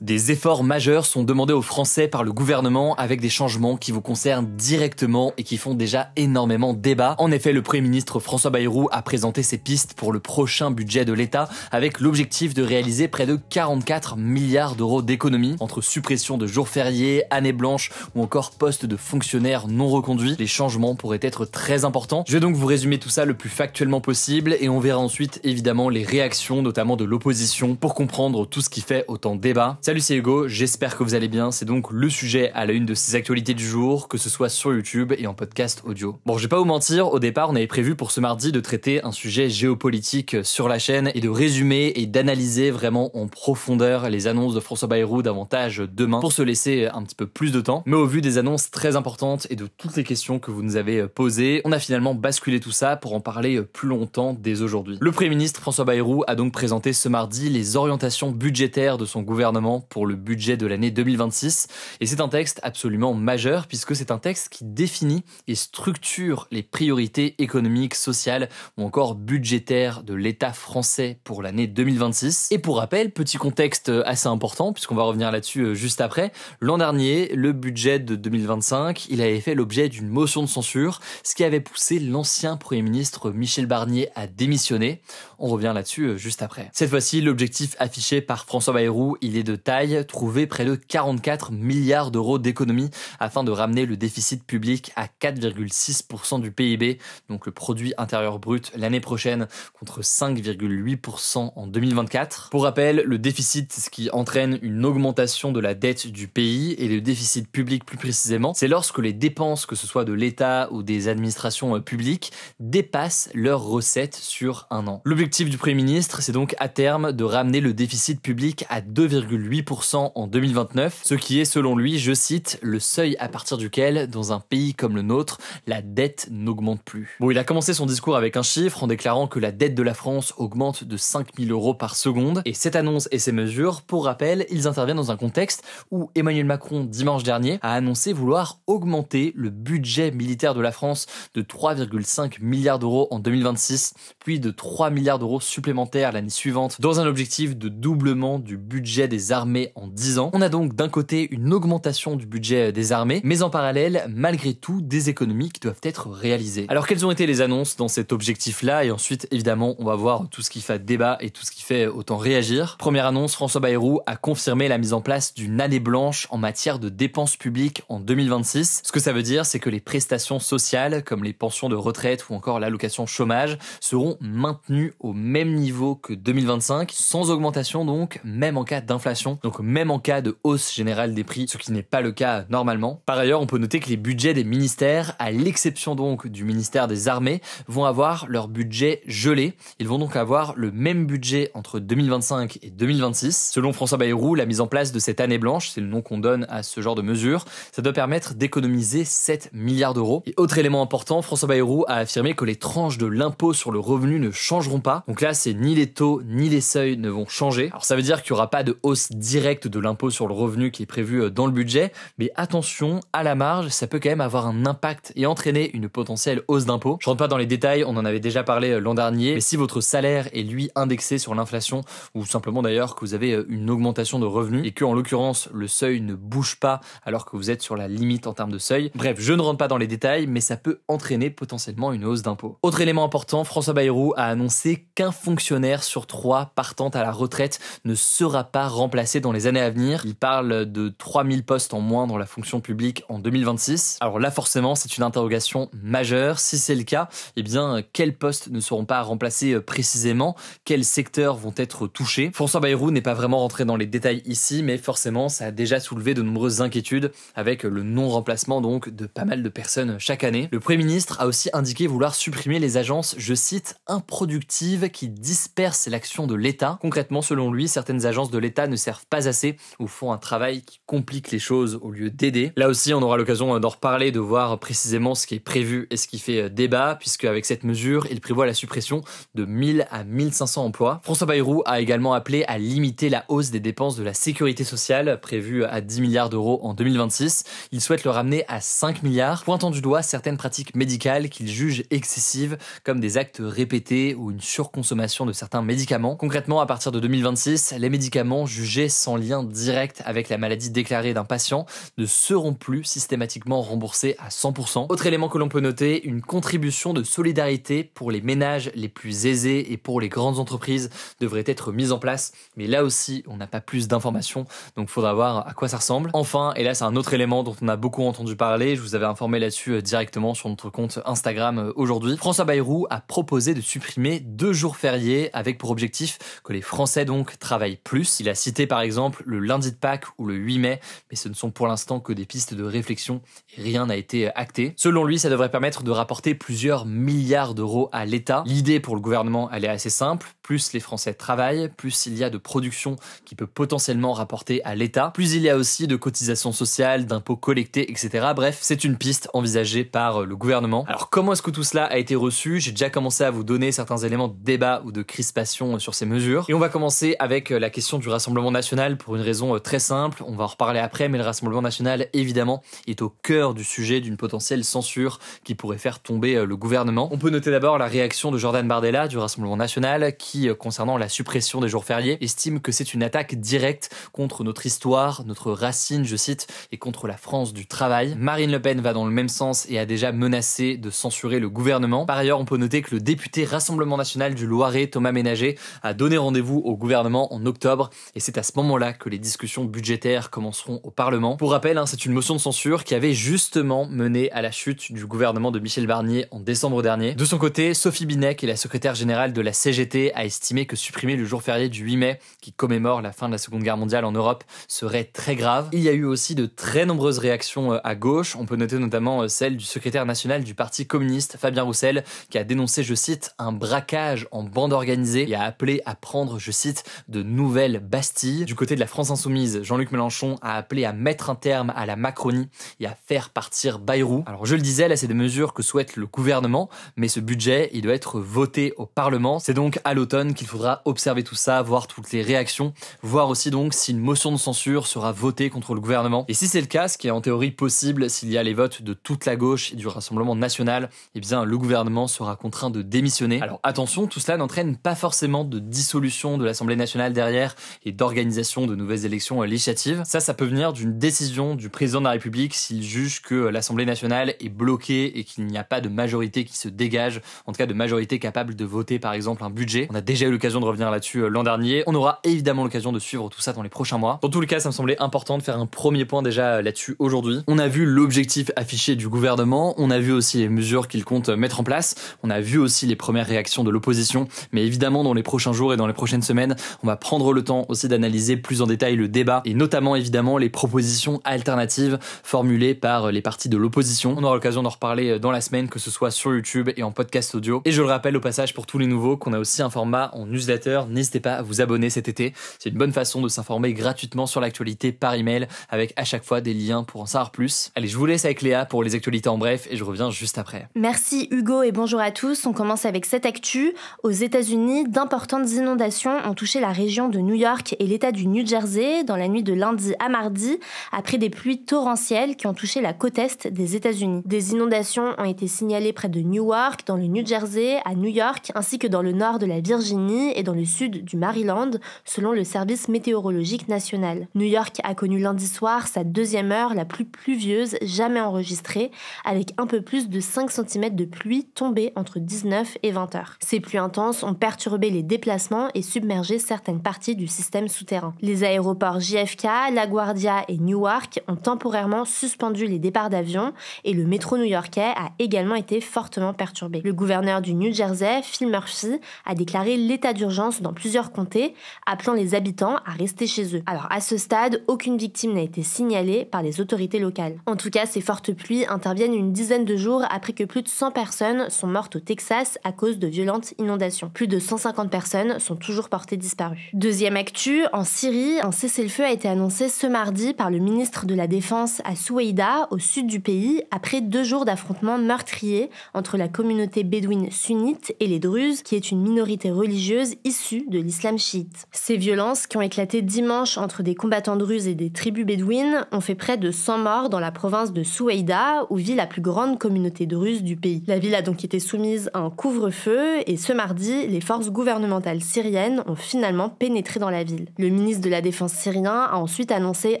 Des efforts majeurs sont demandés aux Français par le gouvernement avec des changements qui vous concernent directement et qui font déjà énormément débat. En effet, le Premier ministre François Bayrou a présenté ses pistes pour le prochain budget de l'État avec l'objectif de réaliser près de 44 milliards d'euros d'économies entre suppression de jours fériés, années blanches ou encore postes de fonctionnaires non reconduits. Les changements pourraient être très importants. Je vais donc vous résumer tout ça le plus factuellement possible et on verra ensuite évidemment les réactions, notamment de l'opposition, pour comprendre tout ce qui fait autant débat. Salut, c'est Hugo, j'espère que vous allez bien, c'est donc le sujet à la une de ces actualités du jour, que ce soit sur YouTube et en podcast audio. Bon, je vais pas vous mentir, au départ on avait prévu pour ce mardi de traiter un sujet géopolitique sur la chaîne et de résumer et d'analyser vraiment en profondeur les annonces de François Bayrou davantage demain pour se laisser un petit peu plus de temps. Mais au vu des annonces très importantes et de toutes les questions que vous nous avez posées, on a finalement basculé tout ça pour en parler plus longtemps dès aujourd'hui. Le Premier ministre François Bayrou a donc présenté ce mardi les orientations budgétaires de son gouvernement pour le budget de l'année 2026 et c'est un texte absolument majeur puisque c'est un texte qui définit et structure les priorités économiques, sociales ou encore budgétaires de l'État français pour l'année 2026. Et pour rappel, petit contexte assez important puisqu'on va revenir là-dessus juste après, l'an dernier, le budget de 2025, il avait fait l'objet d'une motion de censure, ce qui avait poussé l'ancien Premier ministre Michel Barnier à démissionner. On revient là-dessus juste après. Cette fois-ci, l'objectif affiché par François Bayrou, il est de taille, trouver près de 44 milliards d'euros d'économies afin de ramener le déficit public à 4,6% du PIB, donc le produit intérieur brut l'année prochaine, contre 5,8% en 2024. Pour rappel, le déficit, c'est ce qui entraîne une augmentation de la dette du pays, et le déficit public plus précisément, c'est lorsque les dépenses, que ce soit de l'État ou des administrations publiques, dépassent leurs recettes sur un an. L'objectif du Premier ministre, c'est donc à terme de ramener le déficit public à 2,8% en 2029, ce qui est selon lui, je cite, le seuil à partir duquel, dans un pays comme le nôtre, la dette n'augmente plus. Bon, il a commencé son discours avec un chiffre en déclarant que la dette de la France augmente de 5 000 euros par seconde, et cette annonce et ces mesures, pour rappel, ils interviennent dans un contexte où Emmanuel Macron, dimanche dernier, a annoncé vouloir augmenter le budget militaire de la France de 3,5 milliards d'euros en 2026, puis de 3 milliards d'euros supplémentaires l'année suivante, dans un objectif de doublement du budget des armées en 10 ans. On a donc d'un côté une augmentation du budget des armées, mais en parallèle, malgré tout, des économies qui doivent être réalisées. Alors quelles ont été les annonces dans cet objectif-là? Et ensuite, évidemment, on va voir tout ce qui fait débat et tout ce qui fait autant réagir. Première annonce, François Bayrou a confirmé la mise en place d'une année blanche en matière de dépenses publiques en 2026. Ce que ça veut dire, c'est que les prestations sociales, comme les pensions de retraite ou encore l'allocation chômage, seront maintenues au même niveau que 2025, sans augmentation donc, même en cas d'inflation, donc même en cas de hausse générale des prix, ce qui n'est pas le cas normalement. Par ailleurs, on peut noter que les budgets des ministères, à l'exception donc du ministère des Armées, vont avoir leur budget gelé. Ils vont donc avoir le même budget entre 2025 et 2026. Selon François Bayrou, la mise en place de cette année blanche, c'est le nom qu'on donne à ce genre de mesure, ça doit permettre d'économiser 7 milliards d'euros. Et autre élément important, François Bayrou a affirmé que les tranches de l'impôt sur le revenu ne changeront pas. Donc là, c'est ni les taux ni les seuils ne vont changer. Alors ça veut dire qu'il n'y aura pas de hausse directe de l'impôt sur le revenu qui est prévu dans le budget, mais attention, à la marge, ça peut quand même avoir un impact et entraîner une potentielle hausse d'impôt. Je rentre pas dans les détails, on en avait déjà parlé l'an dernier, mais si votre salaire est lui indexé sur l'inflation, ou simplement d'ailleurs que vous avez une augmentation de revenus, et que en l'occurrence le seuil ne bouge pas alors que vous êtes sur la limite en termes de seuil, bref, je ne rentre pas dans les détails, mais ça peut entraîner potentiellement une hausse d'impôt. Autre élément important, François Bayrou a annoncé qu'un fonctionnaire sur 3 partant à la retraite ne sera pas remplacé dans les années à venir. Il parle de 3000 postes en moins dans la fonction publique en 2026. Alors là, forcément, c'est une interrogation majeure. Si c'est le cas, eh bien, quels postes ne seront pas remplacés précisément? Quels secteurs vont être touchés? François Bayrou n'est pas vraiment rentré dans les détails ici, mais forcément, ça a déjà soulevé de nombreuses inquiétudes avec le non-remplacement donc de pas mal de personnes chaque année. Le Premier ministre a aussi indiqué vouloir supprimer les agences, je cite, improductives qui dispersent l'action de l'État. Concrètement, selon lui, certaines agences de l'État ne servent pas assez ou font un travail qui complique les choses au lieu d'aider. Là aussi, on aura l'occasion d'en reparler, de voir précisément ce qui est prévu et ce qui fait débat, puisque avec cette mesure, il prévoit la suppression de 1000 à 1500 emplois. François Bayrou a également appelé à limiter la hausse des dépenses de la sécurité sociale, prévue à 10 milliards d'euros en 2026. Il souhaite le ramener à 5 milliards, pointant du doigt certaines pratiques médicales qu'il juge excessives, comme des actes répétés ou une surconsommation de certains médicaments. Concrètement, à partir de 2026, les médicaments jugés budgets sans lien direct avec la maladie déclarée d'un patient ne seront plus systématiquement remboursés à 100%. Autre élément que l'on peut noter, une contribution de solidarité pour les ménages les plus aisés et pour les grandes entreprises devrait être mise en place, mais là aussi on n'a pas plus d'informations, donc faudra voir à quoi ça ressemble. Enfin, et là c'est un autre élément dont on a beaucoup entendu parler, je vous avais informé là-dessus directement sur notre compte Instagram aujourd'hui, François Bayrou a proposé de supprimer 2 jours fériés avec pour objectif que les Français donc travaillent plus. Il a cité par exemple le lundi de Pâques ou le 8 mai, mais ce ne sont pour l'instant que des pistes de réflexion et rien n'a été acté. Selon lui, ça devrait permettre de rapporter plusieurs milliards d'euros à l'État. L'idée pour le gouvernement, elle est assez simple, plus les Français travaillent, plus il y a de production qui peut potentiellement rapporter à l'État, plus il y a aussi de cotisations sociales, d'impôts collectés, etc. Bref, c'est une piste envisagée par le gouvernement. Alors comment est-ce que tout cela a été reçu? J'ai déjà commencé à vous donner certains éléments de débat ou de crispation sur ces mesures. Et on va commencer avec la question du Rassemblement national pour une raison très simple. On va en reparler après, mais le Rassemblement national, évidemment, est au cœur du sujet d'une potentielle censure qui pourrait faire tomber le gouvernement. On peut noter d'abord la réaction de Jordan Bardella du Rassemblement national qui, concernant la suppression des jours fériés, estime que c'est une attaque directe contre notre histoire, notre racine, je cite, et contre la France du travail. Marine Le Pen va dans le même sens et a déjà menacé de censurer le gouvernement. Par ailleurs, on peut noter que le député Rassemblement national du Loiret, Thomas Ménager, a donné rendez-vous au gouvernement en octobre et c'est à ce moment-là que les discussions budgétaires commenceront au Parlement. Pour rappel, c'est une motion de censure qui avait justement mené à la chute du gouvernement de Michel Barnier en décembre dernier. De son côté, Sophie Binet, qui est la secrétaire générale de la CGT, a estimé que supprimer le jour férié du 8 mai, qui commémore la fin de la Seconde Guerre mondiale en Europe, serait très grave. Il y a eu aussi de très nombreuses réactions à gauche. On peut noter notamment celle du secrétaire national du Parti communiste, Fabien Roussel, qui a dénoncé, je cite, un braquage en bande organisée et a appelé à prendre, je cite, de nouvelles Bastilles. Du côté de la France insoumise, Jean-Luc Mélenchon a appelé à mettre un terme à la Macronie et à faire partir Bayrou. Alors je le disais, là c'est des mesures que souhaite le gouvernement, mais ce budget, il doit être voté au Parlement. C'est donc à l'automne qu'il faudra observer tout ça, voir toutes les réactions, voir aussi donc si une motion de censure sera votée contre le gouvernement. Et si c'est le cas, ce qui est en théorie possible s'il y a les votes de toute la gauche et du Rassemblement national, eh bien le gouvernement sera contraint de démissionner. Alors attention, tout cela n'entraîne pas forcément de dissolution de l'Assemblée nationale derrière et d'organisation de nouvelles élections législatives. Ça peut venir d'une décision du président de la République s'il juge que l'Assemblée nationale est bloquée et qu'il n'y a pas de majorité qui se dégage, en tout cas de majorité capable de voter par exemple un budget. On a déjà eu l'occasion de revenir là-dessus l'an dernier. On aura évidemment l'occasion de suivre tout ça dans les prochains mois. Dans tous les cas, ça me semblait important de faire un premier point déjà là-dessus aujourd'hui. On a vu l'objectif affiché du gouvernement, on a vu aussi les mesures qu'il compte mettre en place, on a vu aussi les premières réactions de l'opposition, mais évidemment dans les prochains jours et dans les prochaines semaines, on va prendre le temps aussi d'analyser plus en détail le débat et notamment évidemment les propositions alternatives formulées par les partis de l'opposition. On aura l'occasion d'en reparler dans la semaine, que ce soit sur YouTube et en podcast audio. Et je le rappelle au passage pour tous les nouveaux qu'on a aussi un format en newsletter, n'hésitez pas à vous abonner cet été, c'est une bonne façon de s'informer gratuitement sur l'actualité par email avec à chaque fois des liens pour en savoir plus. Allez, je vous laisse avec Léa pour les actualités en bref et je reviens juste après. Merci Hugo et bonjour à tous. On commence avec cette actu. Aux États-Unis, d'importantes inondations ont touché la région de New York et l'État du New Jersey dans la nuit de lundi à mardi après des pluies torrentielles qui ont touché la côte est des États-Unis. Des inondations ont été signalées près de Newark, dans le New Jersey, à New York, ainsi que dans le nord de la Virginie et dans le sud du Maryland, selon le service météorologique national. New York a connu lundi soir sa deuxième heure la plus pluvieuse jamais enregistrée, avec un peu plus de 5 cm de pluie tombée entre 19 et 20 heures. Ces pluies intenses ont perturbé les déplacements et submergé certaines parties du système souterrain. Les aéroports JFK, LaGuardia et Newark ont temporairement suspendu les départs d'avions et le métro new-yorkais a également été fortement perturbé. Le gouverneur du New Jersey, Phil Murphy, a déclaré l'état d'urgence dans plusieurs comtés, appelant les habitants à rester chez eux. Alors à ce stade, aucune victime n'a été signalée par les autorités locales. En tout cas, ces fortes pluies interviennent une dizaine de jours après que plus de 100 personnes sont mortes au Texas à cause de violentes inondations. Plus de 150 personnes sont toujours portées disparues. Deuxième actu, en Syrie, un cessez-le-feu a été annoncé ce mardi par le ministre de la Défense à Soueïda, au sud du pays, après 2 jours d'affrontements meurtriers entre la communauté bédouine sunnite et les Druzes, qui est une minorité religieuse issue de l'islam chiite. Ces violences, qui ont éclaté dimanche entre des combattants druzes et des tribus bédouines, ont fait près de 100 morts dans la province de Soueïda, où vit la plus grande communauté druze du pays. La ville a donc été soumise à un couvre-feu et ce mardi, les forces gouvernementales syriennes ont finalement pénétré dans la ville. Le ministre de la Défense syrien a ensuite annoncé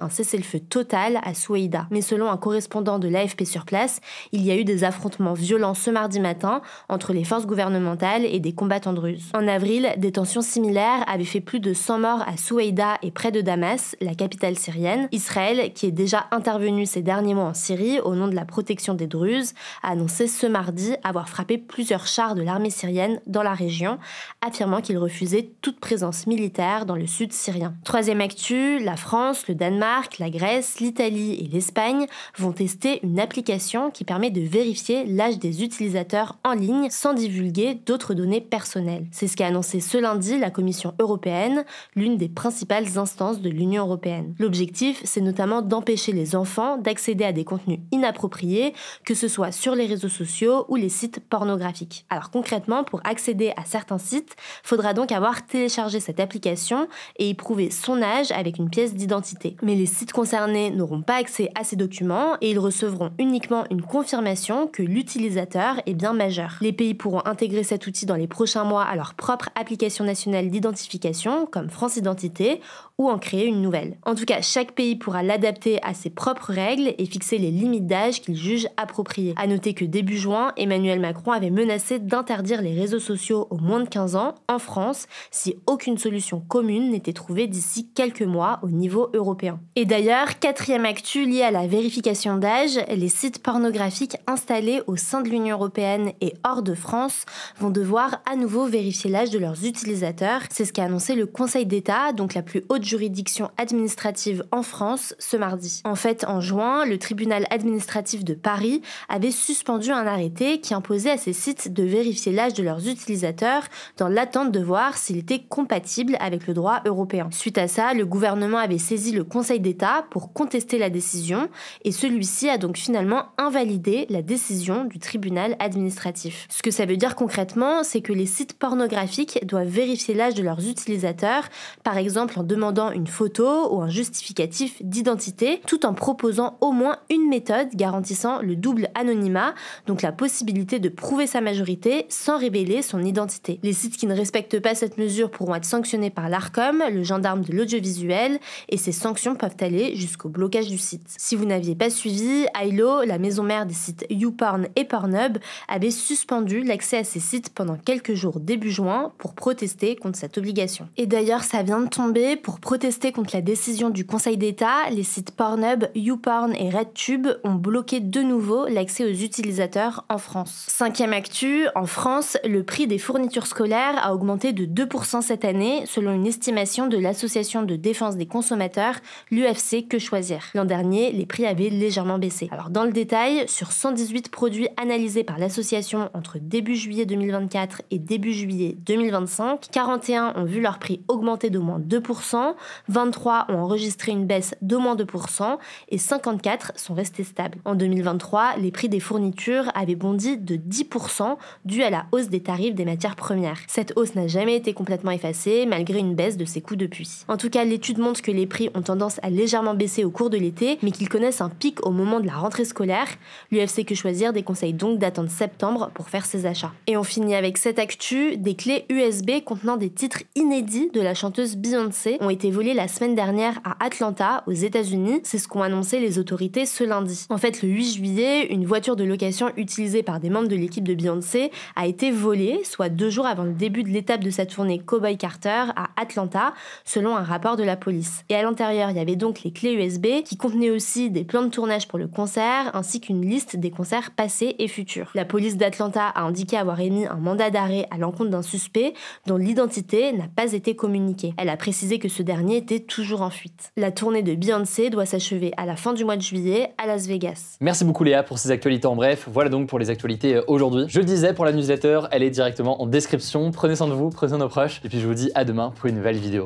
un cessez-le-feu total à Soueïda. Mais selon un correspondant de l'AFP sur place, il y a eu des affrontements violents ce mardi matin entre les forces gouvernementales et des combattants druzes. En avril, des tensions similaires avaient fait plus de 100 morts à Soueïda et près de Damas, la capitale syrienne. Israël, qui est déjà intervenu ces derniers mois en Syrie au nom de la protection des Druzes, a annoncé ce mardi avoir frappé plusieurs chars de l'armée syrienne dans la région, affirmant qu'il refusait toute présence militaire dans le sud syrien. Troisième actu, la France, le Danemark, la Grèce, l'Italie et l'Espagne vont tester une application qui permet de vérifier l'âge des utilisateurs en ligne sans divulguer d'autres données personnelles. C'est ce qu'a annoncé ce lundi la Commission européenne, l'une des principales instances de l'Union européenne. L'objectif, c'est notamment d'empêcher les enfants d'accéder à des contenus inappropriés, que ce soit sur les réseaux sociaux ou les sites pornographiques. Alors concrètement, pour accéder à certains sites, faudra donc avoir téléchargé cette application et y prouver son âge avec une pièce d'identité. Mais les sites concernés n'auront pas accès à ces documents et ils recevront uniquement une confirmation que l'utilisateur est bien majeur. Les pays pourront intégrer cet outil dans les prochains mois à leur propre application nationale d'identification, comme France Identité, ou en créer une nouvelle. En tout cas, chaque pays pourra l'adapter à ses propres règles et fixer les limites d'âge qu'il juge appropriées. À noter que début juin, Emmanuel Macron avait menacé d'interdire les réseaux sociaux aux moins de 15 ans en France si aucune solution commune n'était trouvée d'ici quelques mois au niveau européen. Et d'ailleurs, quatrième actu liée à la vérification d'âge, les sites pornographiques installés au sein de l'Union européenne et hors de France vont devoir à nouveau vérifier l'âge de leurs utilisateurs. C'est ce qu'a annoncé le Conseil d'État, donc la plus haute juridiction administrative en France, ce mardi. En fait, en juin, le tribunal administratif de Paris avait suspendu un arrêté qui imposait à ces sites de vérifier l'âge de leurs utilisateurs dans l'attente de voir s'il était compatible avec le droit européen. Suite à ça, le gouvernement avait saisi le Conseil d'État pour contester la décision et celui-ci a donc finalement invalidé la décision du tribunal administratif. Ce que ça veut dire concrètement, c'est que les sites pornographiques doivent vérifier l'âge de leurs utilisateurs, par exemple en demandant une photo ou un justificatif d'identité, tout en proposant au moins une méthode garantissant le double anonymat, donc la possibilité de prouver sa majorité sans révéler son identité. Les sites qui ne respectent pas cette mesure pourront être sanctionnés par l'Arcom, le gendarme de l'audiovisuel, et ces sanctions peuvent aller jusqu'au blocage du site. Si vous n'aviez pas suivi, Ailo, la maison mère des sites YouPorn et Pornhub, avait suspendu l'accès à ces sites pendant quelques jours début juin pour protester contre cette obligation. Et d'ailleurs, ça vient de tomber. Pour protester contre la décision du Conseil d'État, les sites Pornhub, YouPorn et RedTube ont bloqué de nouveau l'accès aux utilisateurs en France. Cinquième actu, en France, le prix des fournitures scolaires a augmenté de 2% cette année, selon une estimation de l'association de défense des consommateurs, l'UFC Que Choisir. L'an dernier, les prix avaient légèrement baissé. Alors dans le détail, sur 118 produits analysés par l'association entre début juillet 2024 et début juillet 2025, 41 ont vu leur prix augmenter d'au moins 2%, 23 ont enregistré une baisse d'au moins 2% et 54 sont restés stables. En 2023, les prix des fournitures avaient bondi de 10% dû à la hausse des tarifs des matières premières. Cette hausse n'a jamais été complètement effacée malgré une baisse de ses coûts depuis. En tout cas, l'étude montre que les prix ont tendance à légèrement baisser au cours de l'été, mais qu'ils connaissent un pic au moment de la rentrée scolaire. L'UFC Que Choisir déconseille donc d'attendre septembre pour faire ses achats. Et on finit avec cette actu, des clés USB contenant des titres inédits de la chanteuse Beyoncé ont été volées la semaine dernière à Atlanta, aux États-Unis. C'est ce qu'ont annoncé les autorités ce lundi. En fait, le 8 juillet, une voiture de location utilisée par des membres de l'équipe de Beyoncé a été volée, soit 2 jours avant le début de l'étape de sa tournée Cowboy Carter à Atlanta, selon un rapport de la police. Et à l'intérieur, il y avait donc les clés USB qui contenaient aussi des plans de tournage pour le concert, ainsi qu'une liste des concerts passés et futurs. La police d'Atlanta a indiqué avoir émis un mandat d'arrêt à l'encontre d'un suspect dont l'identité n'a pas été communiquée. Elle a précisé que ce dernier était toujours en fuite. La tournée de Beyoncé doit s'achever à la fin du mois de juillet à Las Vegas. Merci beaucoup Léa pour ces actualités en bref. Voilà donc pour les actualités aujourd'hui. Je le disais, pour la newsletter, elle est directement en description. Prenez soin de vous, prenez soin de nos proches. Et puis je vous dis à demain pour une nouvelle vidéo.